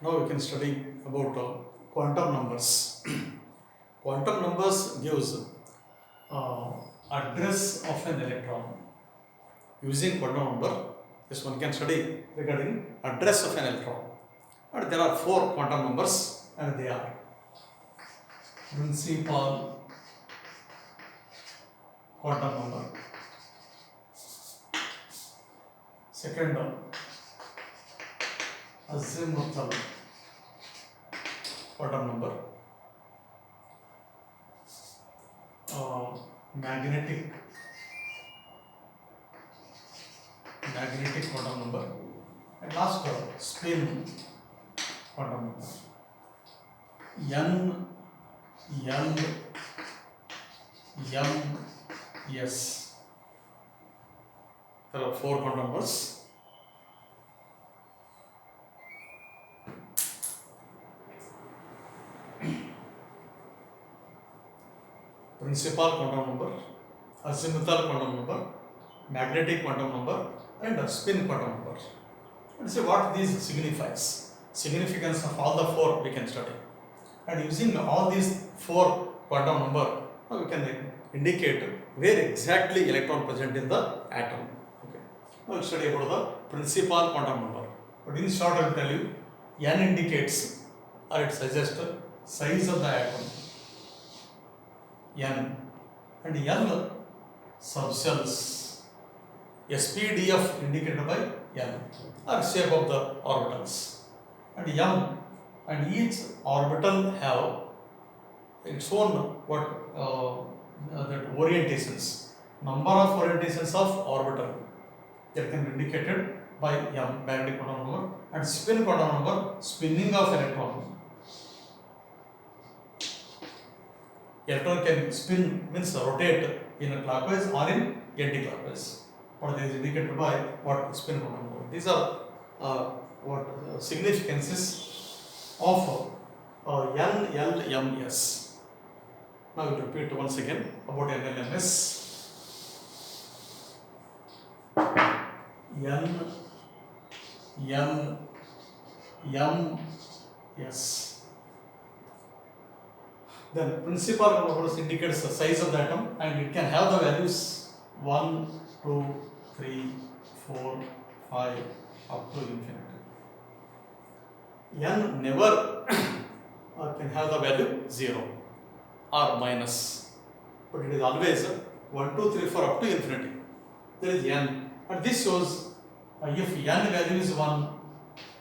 Now we can study about quantum numbers. Quantum numbers gives uh, address of an electron. Using quantum number, this one can study regarding address of an electron. And there are four quantum numbers, and they are principal quantum number, second azimuthal quantum number, magnetic quantum number, and last spin quantum number. N, L, M, S. There are four quantum numbers. Principal quantum number, azimuthal quantum number, magnetic quantum number, and spin quantum number. Let's see what these signifies. Significance of all the four we can study. And using all these four quantum number, we can indicate where exactly electron present in the atom. Okay. Now we'll study about the principal quantum number. But in short, I will tell you, N indicates or it suggests size of the atom. N and L subshells. SPDF indicated by N or shape of the orbitals, and M and each orbital have its own that orientations, number of orientations of orbital that can be indicated by M, magnetic quantum number, and spin quantum number, spinning of electron. Electron can spin means rotate in a clockwise or in anti-clockwise. What is indicated by what spin quantum number. These are significances of N, L, M, S. Now I will repeat once again about N, L, M, S. N, L, M, S. Then principal quantum numbers indicates the size of the atom, and it can have the values 1, 2, 3, 4, 5 up to infinity. N never can have the value 0 or minus, but it is always 1, 2, 3, 4 up to infinity. There is N, and this shows if N value is 1,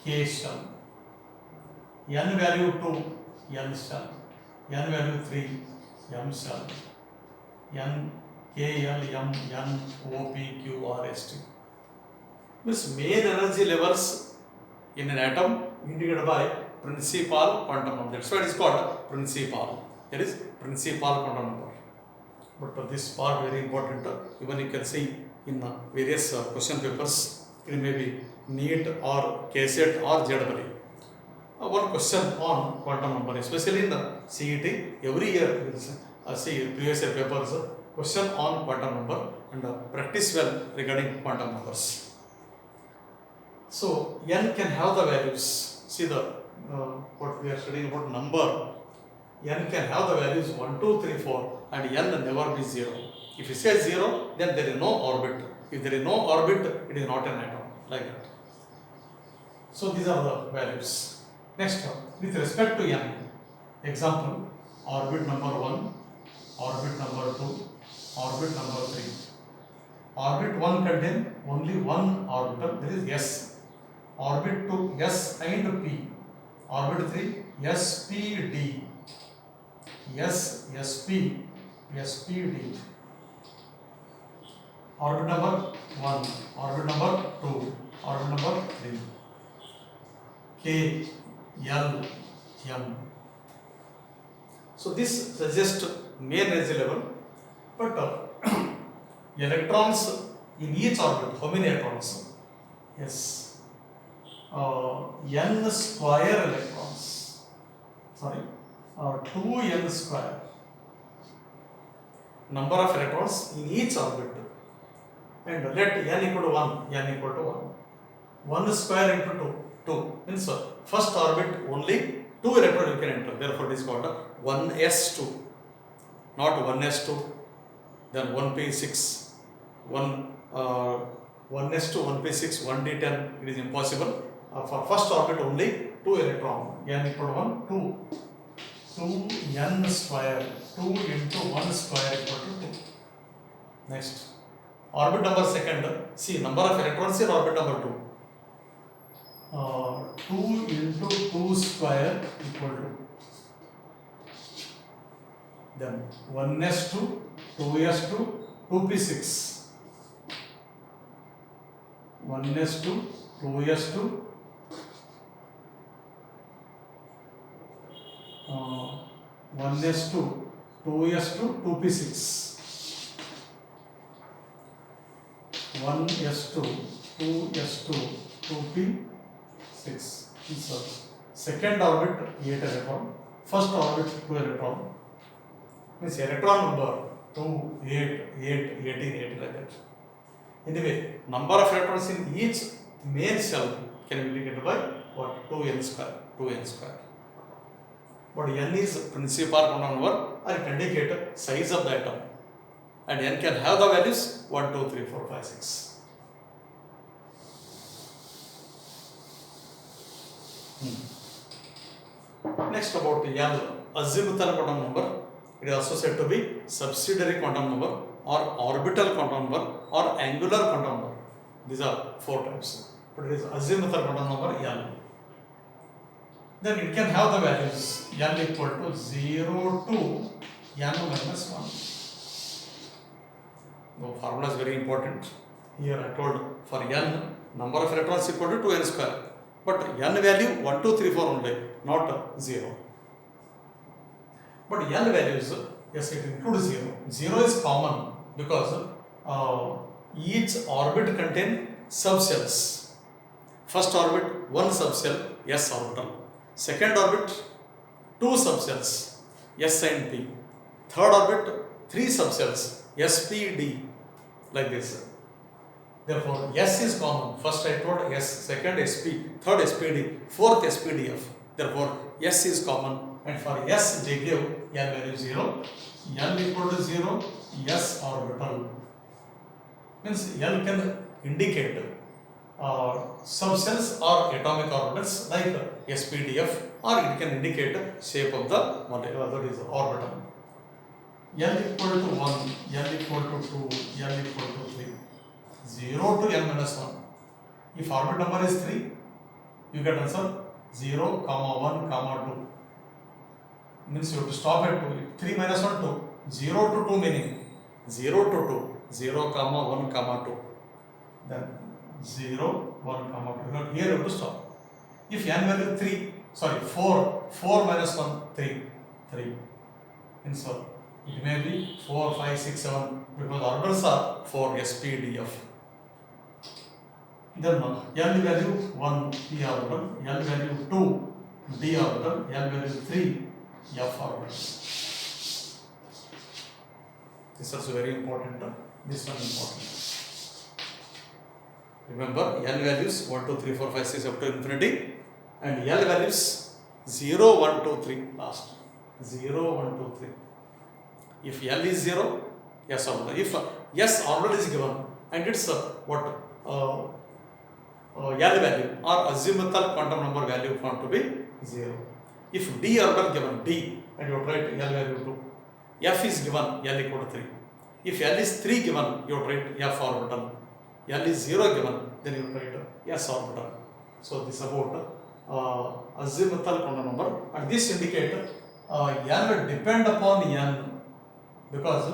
K shell, N value 2, N shell, N value 3, M shell, N, K, L, M, N, O, P, Q, R, S, T. Means main energy levels in an atom indicated by principal quantum number. That's why it is called principal. That is principal quantum number. But this part very important. Even you can see in various question papers. It may be NEET or KSET or JEE. One question on quantum number, especially in the CET, every year see previous year papers, question on quantum number, and practice well regarding quantum numbers. So N can have the values. See the what we are studying about number. N can have the values 1, 2, 3, 4, and N never be 0. If you say 0, then there is no orbit. If there is no orbit, it is not an atom, like that. So these are the values. Next, with respect to N, example, orbit number 1, orbit number 2, orbit number 3. Orbit 1 contains only one orbital, that is S. Orbit 2, S and P. Orbit 3, SPD. S, SP, SPD. Orbit number 1, orbit number 2, orbit number 3. K, L, M. So this suggests main energy level, but electrons in each orbit, how many electrons? Yes, N square electrons. Sorry, 2N square. Number of electrons in each orbit, and let N equal to 1, N equal to 1. 1 square into 2. 2 means first orbit only 2 electrons you can enter. Therefore, it is called 1s2, not 1s2, then 1p6, 1s2, 1p6, 1d10. It is impossible. For first orbit only 2 electron. N equal to 1, 2. 2n square, 2 into 1 square equal to 2. Next, orbit number second, see number of electrons in orbit number 2. 2 into 2 square equal to, then 1s2, 2s2, 2p6. 1s2, 2s2, 1s2, 2s2, 2p6. 1s2, 2s2, 2p6. So, second orbit 8 electron, first orbit 2 electron. Means electron number 2, 8, 8, 18, 8 like that. Anyway, number of electrons in each main cell can be indicated by what? 2n square, 2n square. But n is principal quantum number, or it indicates size of the atom. And n can have the values 1, 2, 3, 4, 5, 6. Next about L, azimuthal quantum number. It is also said to be subsidiary quantum number, or orbital quantum number, or angular quantum number. These are 4 types. But it is azimuthal quantum number L. Then it can have the values L equal to 0 to n minus 1. The formula is very important. Here I told for n, number of electrons equal to 2n square. But n value 1, 2, 3, 4 only, not 0. But L values, yes, it includes 0. 0 is common because each orbit contains subcells. First orbit, 1 subcell, S orbital. Second orbit, 2 subcells, S and P. Third orbit, 3 subcells, S, P, D, like this. Therefore, S is common. First I told S, second SP, third SPD, fourth SPDF. Therefore, S is common. And for S, they give L value 0. L equal to 0, S orbital. Means L can indicate subcells or atomic orbitals like SPDF, or it can indicate shape of the molecule, that is orbital. L equal to 1, L equal to 2, L equal to 3. 0 to n minus 1. If orbit number is 3, you get answer 0, 1, 2. Means you have to stop at 2. 3 minus 1, 2. 0 to 2 meaning 0 to 2. 0, 1, 2. Then 0, 1, 2. Here you have to stop. If n value 4 minus 1, 3. 3. And so it may be 4, 5, 6, 7 because orbitals are 4, SPDF. Then L value 1, P orbital, L value 2, D orbital, L value 3, F orbital. This is also very important. This one important. Remember, L values 1, 2, 3, 4, 5, 6 up to infinity, and L values 0, 1, 2, 3 last. 0, 1, 2, 3. If L is 0, S orbital. If S orbital is given and it's L value or azimuthal quantum number value found to be 0. If D orbital given D, and you write L value 2. F is given L equal to 3. If L is 3 given, you write F orbital. L is 0 given, then you write S orbital. So this is about azimuthal quantum number, and this indicates L depend upon N, because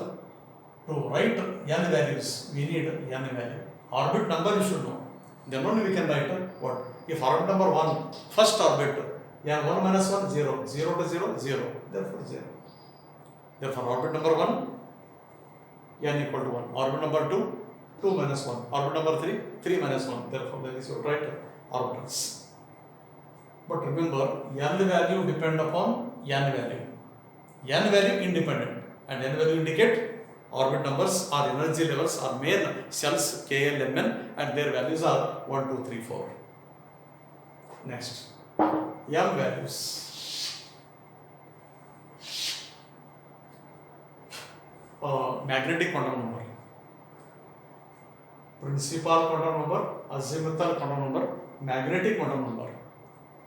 to write N values we need N value. Orbit number you should know. Then only we can write what? If orbit number 1, first orbit, 1 minus 1, 0, 0 to 0, 0, therefore 0. Therefore orbit number 1, n equal to 1. Orbit number 2, 2 minus 1. Orbit number 3, 3 minus 1. Therefore that is your right orbitals. But remember, n value depend upon n value. N value independent, and n value indicate orbit numbers or energy levels or main cells KL, Mn, and their values are 1, 2, 3, 4. Next, m values. Magnetic quantum number, principal quantum number, azimuthal quantum number, magnetic quantum number.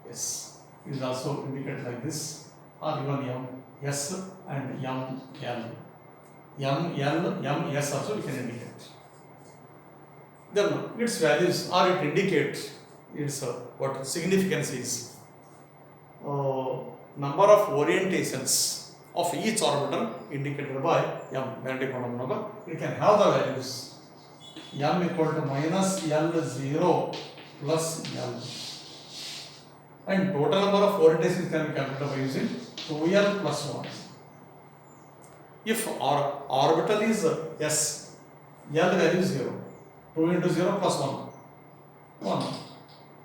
Yes, it is also indicated like this, or even m s and m l. M s also we can indicate. Then its values, or it indicate its what significance is. Number of orientations of each orbital indicated by m, magnetic quantum number. We can have the values m equal to minus L0 plus L, and total number of orientations can be calculated by using 2L plus 1. If our orbital is S, L value is 0, 2 into 0 plus 1.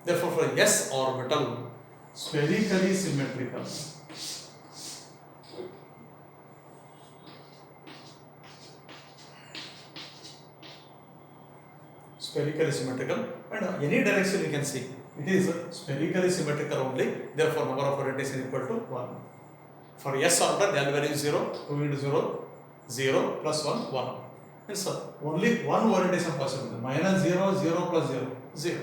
Therefore, for S orbital, spherically symmetrical. Spherically symmetrical, and any direction you can see, it is spherically symmetrical only. Therefore, number of orientation equal to 1. For S orbital, the L value is 0, 2 into 0, 0 plus 1, 1. Means only one orientation possible, minus 0, 0 plus 0, 0.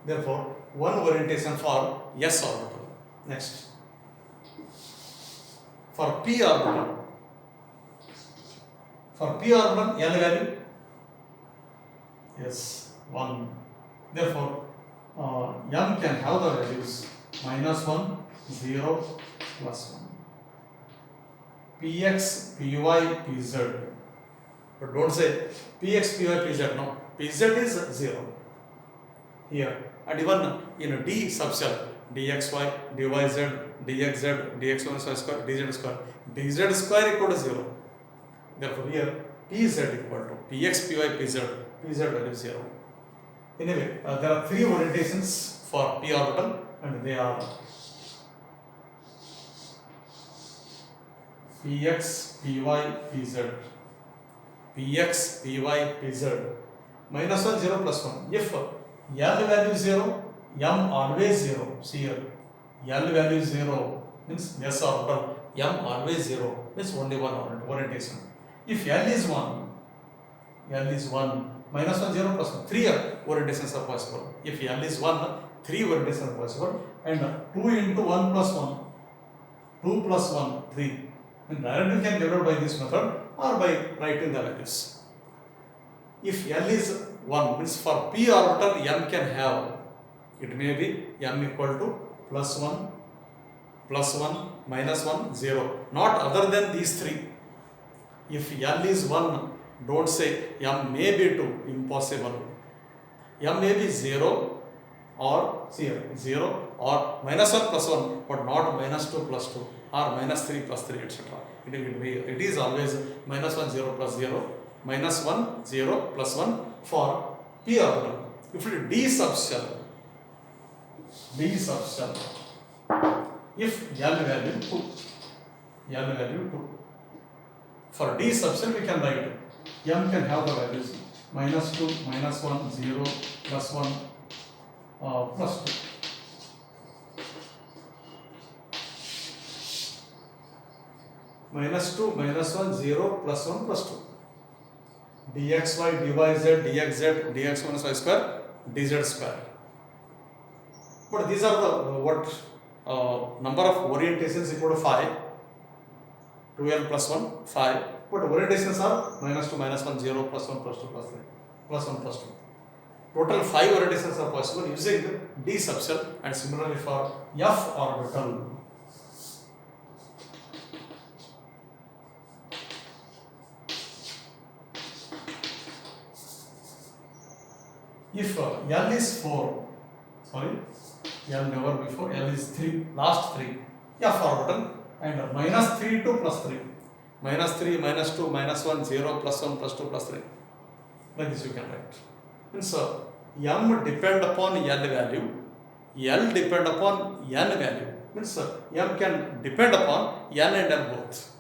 Therefore, one orientation for S orbital. Next, for P orbital, L value, yes, 1. Therefore, m can have the values minus 1, 0, plus 1. Px, Py, Pz. But don't say Px, Py, Pz. No, Pz is 0 here. And even in D subshell, dxy, dyz, dxz, dx1 square, dz square, dz square equal to 0. Therefore, here Pz equal to Px, Py, Pz value is 0. Anyway, there are 3 orientations for P orbital, and they are Px, Py, Pz. Px, Py, Pz. Minus 1, 0 plus 1. If L value is 0, m always 0. See here, L value is 0 means S orbital, m always 0 means only one orientation. If L is 1, minus 1, 0 plus 1, 3 orientations are possible. If L is 1, 3 orientations are possible, and 2 into 1 plus 1, 2 plus 1, 3. And directly can get out by this method or by writing the values. If L is 1, means for P orbital m can have, it may be m equal to plus 1, minus 1, 0, not other than these 3. If L is 1, don't say m may be 2, impossible. M may be 0 or 0 or minus 1 plus 1, but not minus 2 plus 2 or minus 3 plus 3, etc. It is always minus 1, 0 plus 0, minus 1, 0 plus 1 for P orbital. If it is D subshell, if L value 2, for D subshell we can write m can have the values minus 2, minus 1, 0, plus 1, plus 2. Minus 2, minus 1, 0, plus 1, plus 2. dxy, dyz, dxz, dx1 y square, dz square. But these are the number of orientations equal to 5. 2l plus 1, 5. But orientations are minus 2, minus 1, 0, plus 1, plus 2, plus 3, plus 1, plus 2. Total 5 orientations are possible using D subshell, and similarly for F orbital. If L is 4, L never before, L is 3, last 3, F orbital, and minus 3 to plus 3. Minus 3, minus 2, minus 1, 0, plus 1, plus 2, plus 3. Like this you can write. Means m depend upon L value, L depend upon n value. Means m can depend upon n and l both.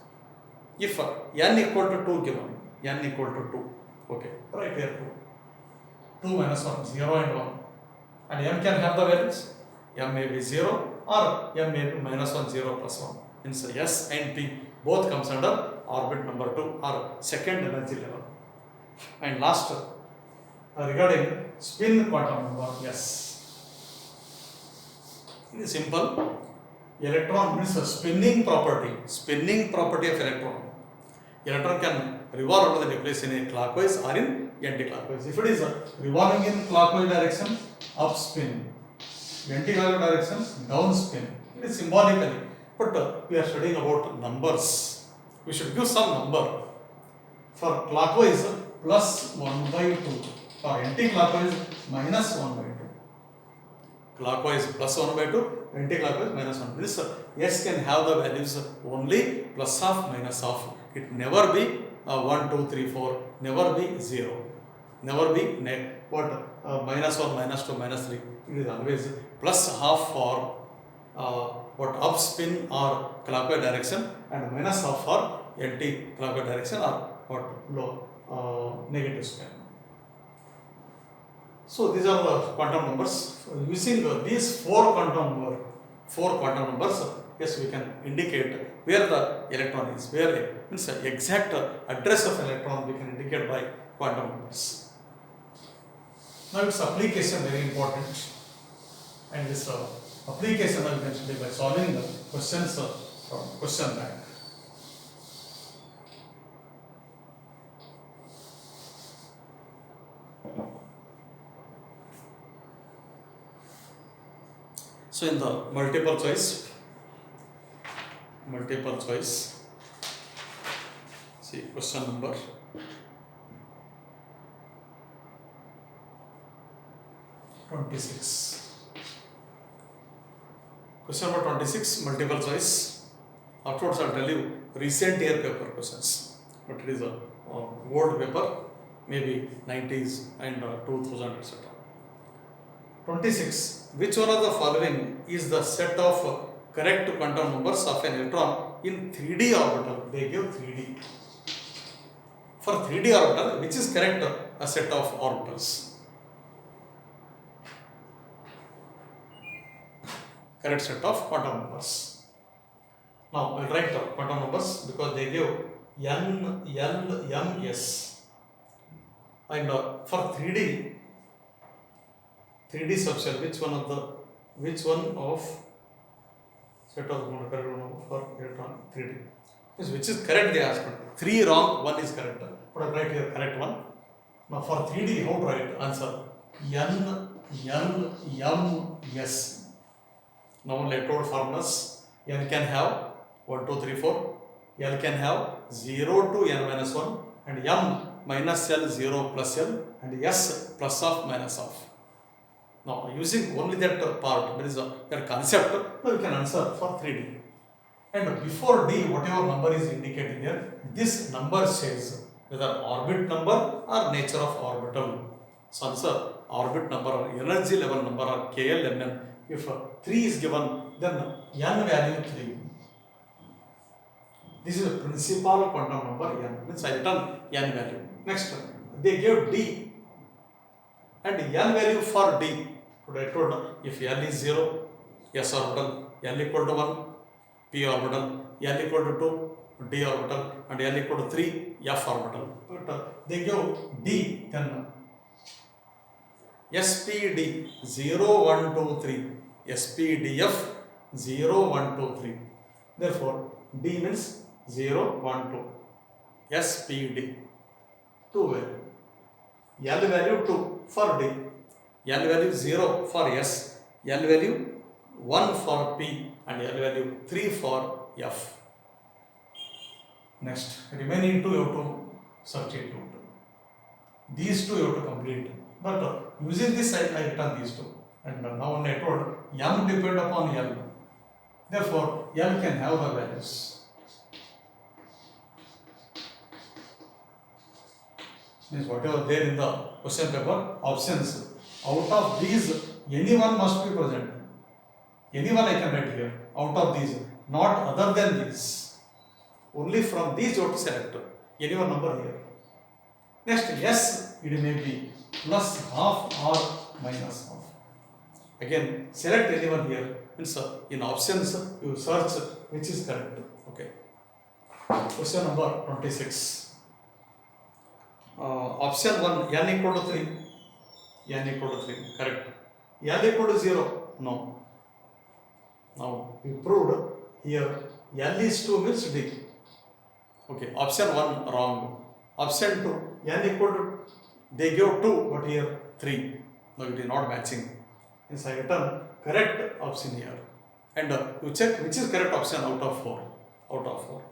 If n equal to 2 given, n equal to 2, okay, right here 2. 2 minus 1, 0 and 1. And m can have the values. m may be 0 or m may be minus 1, 0, plus 1. Means S and P both comes under orbit number 2 or second energy level. And last, regarding spin quantum number S. It is simple. Electron means a spinning property of electron. Electron can revolve around the nucleus in a clockwise or in anti-clockwise. If it is revolving in clockwise direction, up spin. Anti-clockwise direction, down spin. It is symbolically. But we are studying about numbers. We should give some number. For clockwise, plus 1 by 2. For anti-clockwise, minus 1 by 2. Clockwise plus 1 by 2, anti-clockwise minus 1. This S can have the values only plus half, minus half. It never be 1, 2, 3, 4, never be 0. Never be minus 1, minus 2, minus 3. It is always plus half for up spin or clockwise direction, and minus half for anti-clockwise direction or negative spin. So these are the quantum numbers. Using these four quantum numbers, yes, we can indicate where the electron is. Where means the exact address of electron we can indicate by quantum numbers. Now its application very important, and this application we can study by solving the questions from question bank. So in the multiple choice, see question number 26. Question number 26, multiple choice. Afterwards I'll tell you recent year paper questions, but it is a old paper, maybe 90s and 2000, etc. 26. Which one of the following is the set of correct quantum numbers of an electron in 3D orbital? They give 3D. For 3D orbital, which is correct a set of orbitals? Correct set of quantum numbers. Now, I will write quantum numbers because they give N, L, M, S. And for 3D subshell, which one of set of correct number for electron 3D? Which is correct, they asked. 3 wrong, 1 is correct. But I write here correct one. Now for 3D, how to write? Answer N, L, M, S. Now electrode formulas. N can have 1, 2, 3, 4. L can have 0 to N minus 1. And M minus L, 0 plus L. And S plus of minus of. Now, using only that part, there is that concept, now you can answer for 3D. And before D, whatever number is indicated here, this number says whether orbit number or nature of orbital. So, answer orbit number or energy level number or KLMN. If 3 is given, then N value 3. This is a principal quantum number N. Means I return N value. Next, they gave D and N value for D. I told if L is 0, S orbital, L equal to 1, P orbital, L equal to 2, D orbital, and L equal to 3, F orbital. But they give D, then SPD 0, 1, 2, 3, SPDF 0, 1, 2, 3. Therefore, D means 0, 1, 2. SPD 2 value. L value 2 for D. L value 0 for S, L value 1 for P, and L value 3 for F. Next, remaining 2 you have to substitute. These 2 you have to complete. But using this I return these 2. And now I told M depend upon L. Therefore, L can have the values. Means whatever there in the question paper, options. Out of these, anyone must be present. Anyone I can write here. Out of these, not other than these. Only from these you have to select anyone number here. Next, yes, it may be plus half or minus half. Again, select anyone here. Means in options you search which is correct. Okay. Question number 26. Option 1, n equal to 3. N equal to 3, correct. N equal to 0, no. Now we proved here L is 2 means D. Okay, option 1 wrong. Option 2, N equal to, they give 2 but here 3. No, it is not matching. Hence I return correct option here. And you check which is correct option out of 4. Out of 4.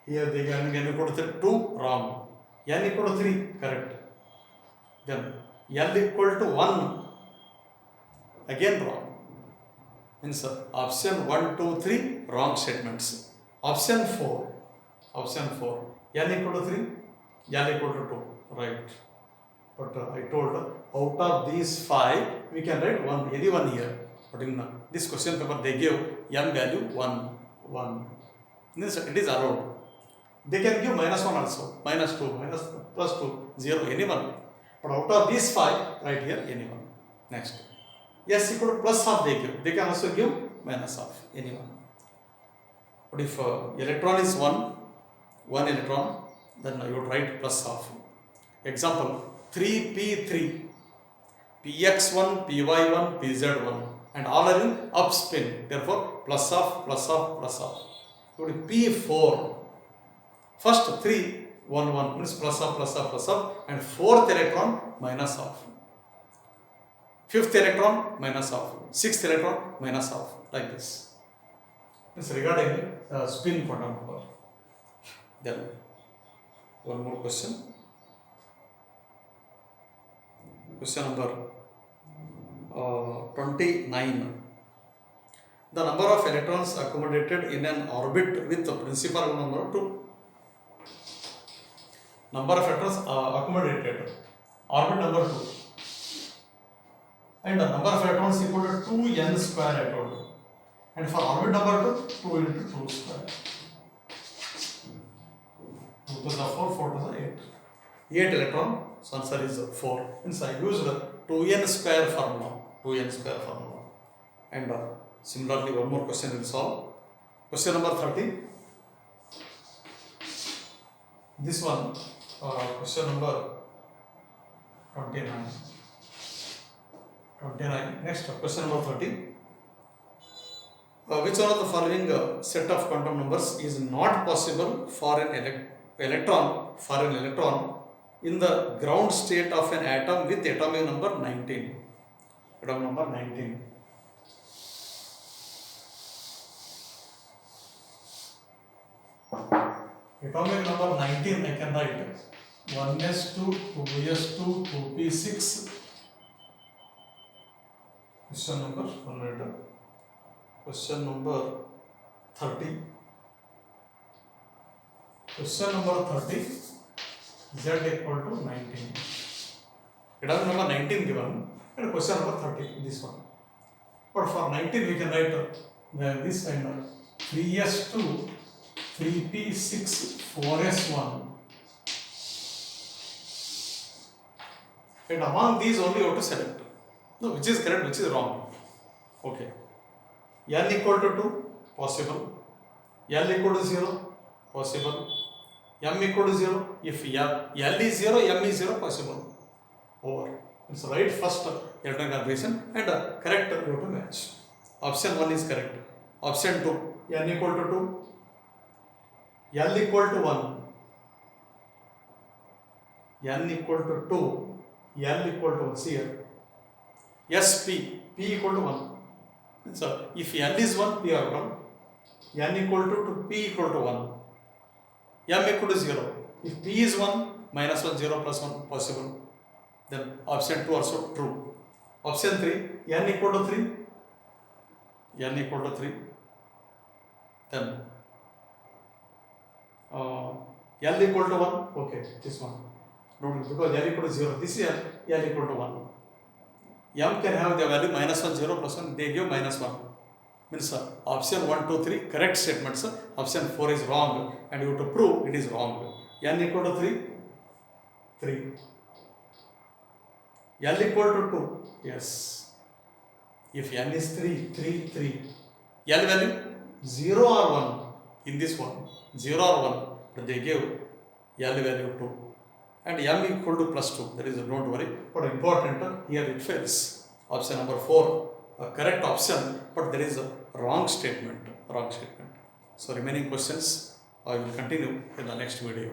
Here they give N equal to 2, wrong. N equal to 3, correct. Then L equal to 1, again wrong. Means option 1, 2, 3, wrong statements. Option 4, N equal to 3, L equal to 2, right. But I told out of these 5, we can write any one here. But in this question paper, they give M value 1. Means it is allowed. They can give -1 also, -2, +2, 0, anyone. But out of these 5, right here, anyone. Next. S equal to +half they give. They can also give -half, anyone. But if electron is 1 electron, then you would write +half. Example, 3p3, px1, py1, pz1, and all are in up spin. Therefore, +half. You would p4. First 3, 1 means +half, and 4th electron -half. 5th electron -half. 6th electron -half. Like this. This is regarding spin quantum number. Then one more question. Question number 29. The number of electrons accommodated in an orbit with the principal number 2. Number of electrons accommodated, orbit number 2, and the number of electrons equal to 2n square I told you. And for orbit number 2, 2 into 2 square. 2 to the 4, 4 to the 8. 8 electron, so answer is 4. Hence I used 2n square formula. And similarly, one more question will solve. Question number 30. This one, question number 29. Next, question number 30. Which one of the following set of quantum numbers is not possible for an electron in the ground state of an atom with atomic number 19? Atomic number 19. Atomic number 19 I can write 1s2, 2s2, 2p6. Question number 100. Question number 30. Question number 30. Z equal to 19. Atomic number 19 given, and question number 30, this one. But for 19 we can write this kind of 3s2, 3p6, 4s1. And among these only you have to select. No, which is correct, which is wrong. Okay. N equal to 2, possible. L equal to 0, possible. M equal to 0. If L is 0, M is 0, possible. Over. It's right first electron configuration and correct you have to match. Option 1 is correct. Option 2, N equal to 2. L equal to 1. N equal to 2. L equal to 1. See here. Yes, P equal to 1. So, if L is 1, P are 1. N equal to 2, P equal to 1. M equal to 0. If P is 1, -1, 0, +1, possible. Then option 2 also true. Option 3, N equal to 3. N equal to 3. Then L equal to 1. Okay, this one. No, because L equal to 0. This is L equal to 1. M can have the value -1, 0, +1. They give -1. Means option 1, 2, 3 correct statements. Option 4 is wrong, and you have to prove it is wrong. N equal to 3. 3. L equal to 2. Yes. If n is 3, L value 0 or 1. In this one, 0 or 1, but they gave L value 2. And m equal to plus 2. That is, don't worry. But important, here it fails. Option number 4, a correct option, but there is a wrong statement. So remaining questions I will continue in the next video.